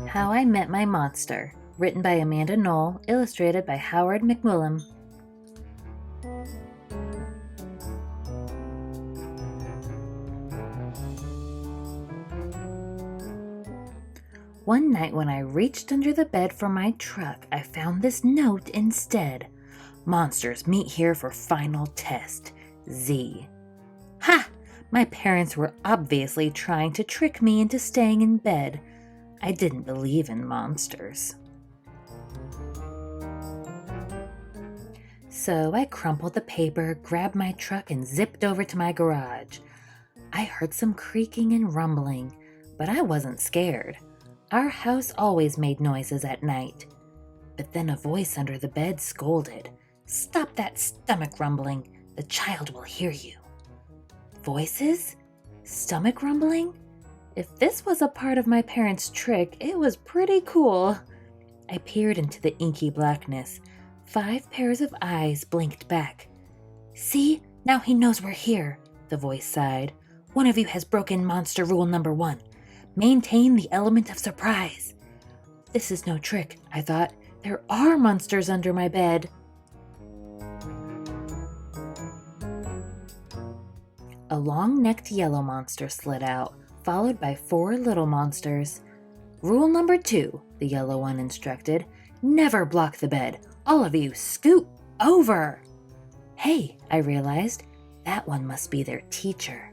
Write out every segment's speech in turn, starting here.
How I Met My Monster, written by Amanda Noll, illustrated by Howard McWilliam. One night when I reached under the bed for my truck, I found this note instead. Monsters meet here for final test. Z. Ha! My parents were obviously trying to trick me into staying in bed. I didn't believe in monsters. So I crumpled the paper, grabbed my truck, and zipped over to my garage. I heard some creaking and rumbling, but I wasn't scared. Our house always made noises at night. But then a voice under the bed scolded, "Stop that stomach rumbling. The child will hear you." Voices? Stomach rumbling? If this was a part of my parents' trick, it was pretty cool. I peered into the inky blackness. 5 pairs of eyes blinked back. "See? Now he knows we're here," the voice sighed. "One of you has broken monster rule number 1. Maintain the element of surprise." This is no trick, I thought. There are monsters under my bed. A long-necked yellow monster slid out, followed by 4 little monsters. "Rule number 2, the yellow one instructed. Never block the bed. All of you, scoot over." Hey, I realized, that one must be their teacher.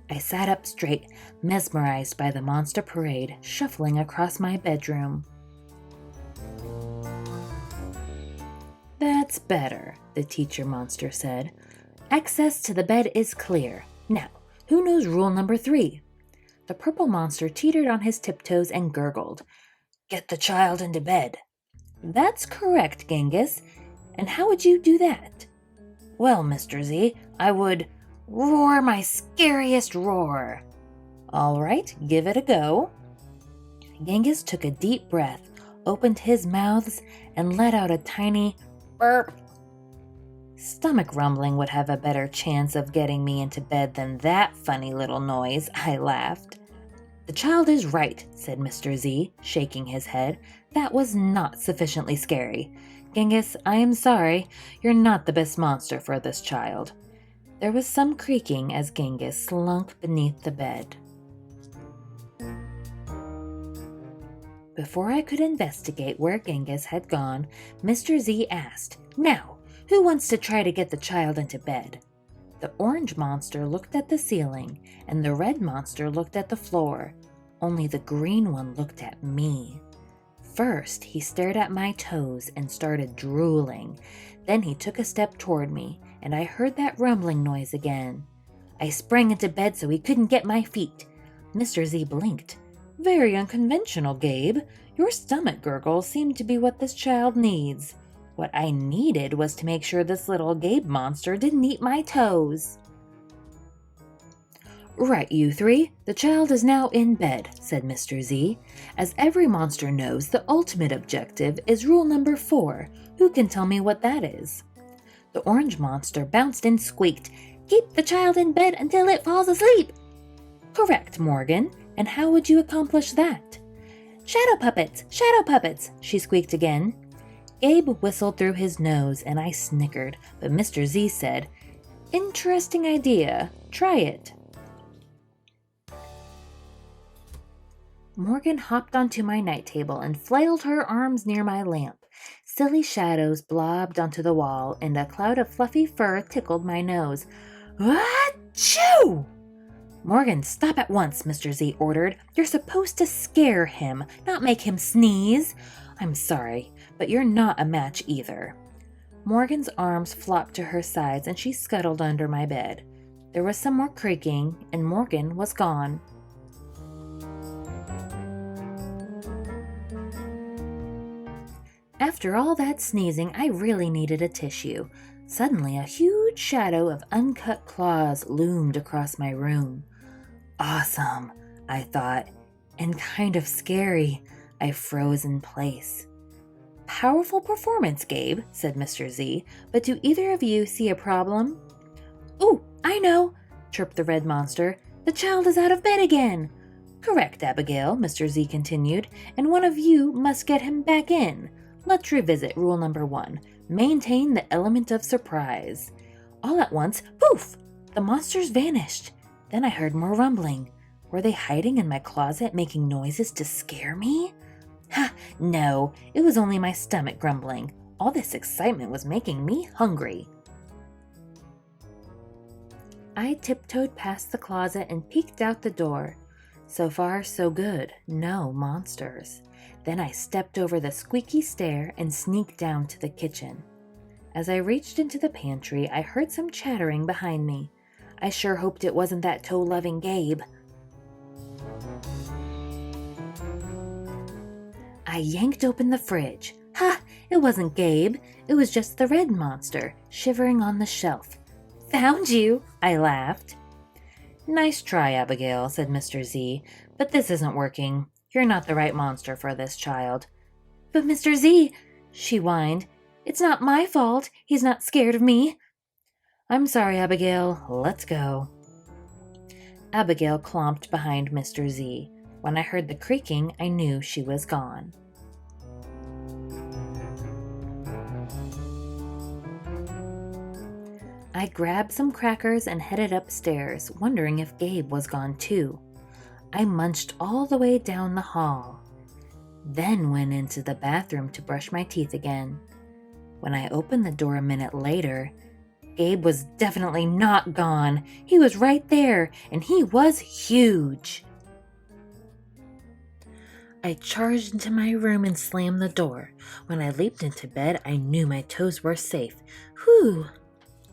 I sat up straight, mesmerized by the monster parade shuffling across my bedroom. "That's better," the teacher monster said. "Access to the bed is clear. Now, who knows rule number 3? The purple monster teetered on his tiptoes and gurgled, "Get the child into bed." "That's correct, Genghis. And how would you do that?" "Well, Mr. Z, I would roar my scariest roar." "All right, give it a go." Genghis took a deep breath, opened his mouths, and let out a tiny burp. Stomach rumbling would have a better chance of getting me into bed than that funny little noise, I laughed. "The child is right," said Mr. Z, shaking his head. "That was not sufficiently scary. Genghis, I am sorry. You're not the best monster for this child." There was some creaking as Genghis slunk beneath the bed. Before I could investigate where Genghis had gone, Mr. Z asked, "Now, who wants to try to get the child into bed?" The orange monster looked at the ceiling, and the red monster looked at the floor. Only the green one looked at me. First, he stared at my toes and started drooling. Then he took a step toward me, and I heard that rumbling noise again. I sprang into bed so he couldn't get my feet. Mr. Z blinked. "Very unconventional, Gabe. Your stomach gurgles seem to be what this child needs. What I needed was to make sure this little Gabe monster didn't eat my toes." "Right, you 3. The child is now in bed," said Mr. Z. "As every monster knows, the ultimate objective is rule number 4. Who can tell me what that is?" The orange monster bounced and squeaked, "Keep the child in bed until it falls asleep." "Correct, Morgan. And how would you accomplish that?" Shadow puppets," she squeaked again. Gabe whistled through his nose, and I snickered, but Mr. Z said, "Interesting idea. Try it." Morgan hopped onto my night table and flailed her arms near my lamp. Silly shadows blobbed onto the wall, and a cloud of fluffy fur tickled my nose. "Achoo!" "Morgan, stop at once," Mr. Z ordered. "You're supposed to scare him, not make him sneeze." "I'm sorry, but you're not a match either." Morgan's arms flopped to her sides and she scuttled under my bed. There was some more creaking, and Morgan was gone. After all that sneezing, I really needed a tissue. Suddenly, a huge shadow of uncut claws loomed across my room. Awesome, I thought, and kind of scary. I froze in place. "Powerful performance, Gabe," said Mr. Z, "but do either of you see a problem?" "Ooh, I know," chirped the red monster. "The child is out of bed again." Correct, Abigail, Mr. Z continued, and one of you must get him back in. Let's revisit rule number 1. Maintain the element of surprise. All at once, poof! The monsters vanished. Then I heard more rumbling. Were they hiding in my closet making noises to scare me? Ha! No, it was only my stomach grumbling. All this excitement was making me hungry. I tiptoed past the closet and peeked out the door. So far, so good. No monsters. Then I stepped over the squeaky stair and sneaked down to the kitchen. As I reached into the pantry, I heard some chattering behind me. I sure hoped it wasn't that toe-loving Gabe. I yanked open the fridge. Ha! It wasn't Gabe. It was just the red monster, shivering on the shelf. Found you! I laughed. Nice try, Abigail, said Mr. Z, but this isn't working. You're not the right monster for this child. But Mr. Z, she whined, it's not my fault. He's not scared of me. I'm sorry, Abigail. Let's go. Abigail clomped behind Mr. Z. When I heard the creaking, I knew she was gone. I grabbed some crackers and headed upstairs, wondering if Gabe was gone too. I munched all the way down the hall, then went into the bathroom to brush my teeth again. When I opened the door a minute later, Gabe was definitely not gone. He was right there, and he was huge. I charged into my room and slammed the door. When I leaped into bed, I knew my toes were safe. Whew!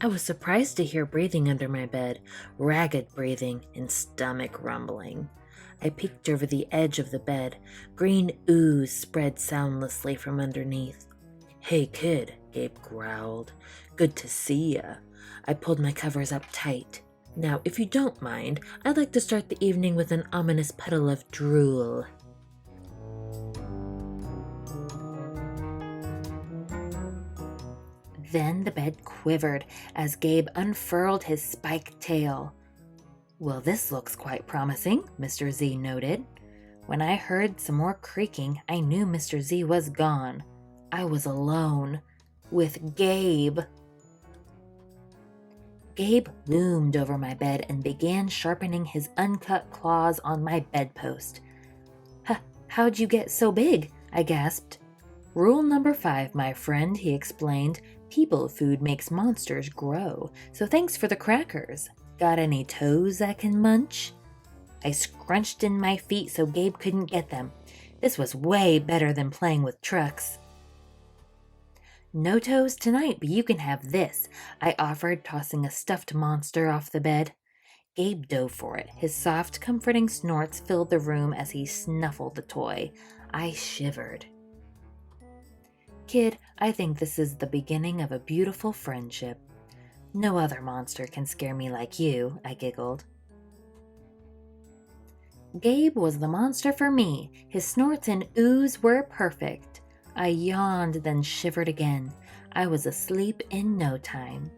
I was surprised to hear breathing under my bed, ragged breathing and stomach rumbling. I peeked over the edge of the bed. Green ooze spread soundlessly from underneath. Hey, kid, Gabe growled. Good to see ya. I pulled my covers up tight. Now, if you don't mind, I'd like to start the evening with an ominous puddle of drool. Then the bed quivered as Gabe unfurled his spiked tail. Well, this looks quite promising, Mr. Z noted. When I heard some more creaking, I knew Mr. Z was gone. I was alone with Gabe. Gabe loomed over my bed and began sharpening his uncut claws on my bedpost. How'd you get so big? I gasped. Rule number 5, my friend, he explained. People food makes monsters grow, so thanks for the crackers. Got any toes I can munch? I scrunched in my feet so Gabe couldn't get them. This was way better than playing with trucks. No toes tonight, but you can have this, I offered, tossing a stuffed monster off the bed. Gabe dove for it. His soft, comforting snorts filled the room as he snuffled the toy. I shivered. Kid, I think this is the beginning of a beautiful friendship. No other monster can scare me like you, I giggled. Gabe was the monster for me. His snorts and ooze were perfect. I yawned, then shivered again. I was asleep in no time.